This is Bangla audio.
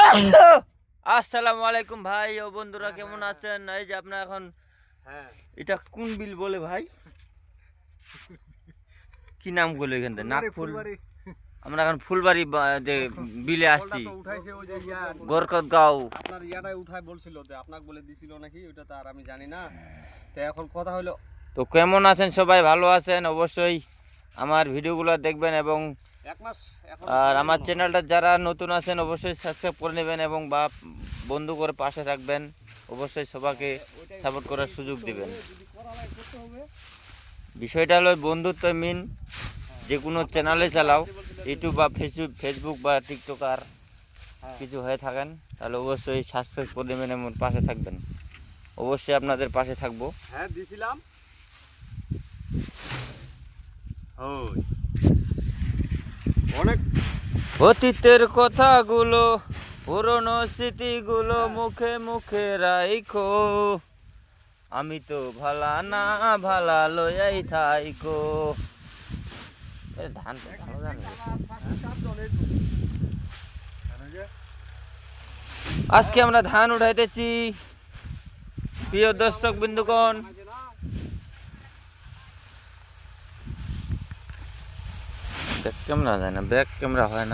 আসসালামু আলাইকুম ভাই ও বন্ধুরা, কেমন আছেন? এই যে আপনার এখন এটা কোন বিল বলে ভাই, কি নাম বলে এখান থেকে? নাগফুল। আমরা এখন ফুলবাড়ি যে বিলে আসছি, গোরকতগাঁও। আপনার ইয়াটাই উঠায় বলছিল যে আপনাকে বলে দিছিল নাকি, ওটা তো আর আমি জানি না। তো এখন কথা হলো, তো কেমন আছেন সবাই? ভালো আছেন? অবশ্যই আমার ভিডিওগুলো দেখবেন এবং আর আমার চ্যানেলটা যারা নতুন আছেন অবশ্যই সাবস্ক্রাইব করে নেবেন এবং বা বন্ধু করে পাশে রাখবেন। অবশ্যই সবাইকে সাপোর্ট করার সুযোগ দিবেন। বিষয়টা হলো বন্ধুত্ব মিন, যে কোনো চ্যানেলে চালাও, ইউটিউব বা ফেসবুক বা টিকটক আর কিছু হয়ে থাকেন, তাহলে অবশ্যই সাবস্ক্রাইব করে নেবেন এবং পাশে থাকবেন। অবশ্যই আপনাদের পাশে থাকবো। হ্যাঁ দিছিলাম। অনেক অতীতের কথাগুলো, পুরনো স্মৃতিগুলো মুখে মুখে রাইখো, আমি তো ভালা না ভালা লয়াই থাইকো। ধান তো ভালো ধান। আজকে আমরা ধান উঠাইতেছি প্রিয় দর্শক বিন্দুগণ। ব্যাক ক্যামেরা যায় না, ব্যাক ক্যামেরা হয় না।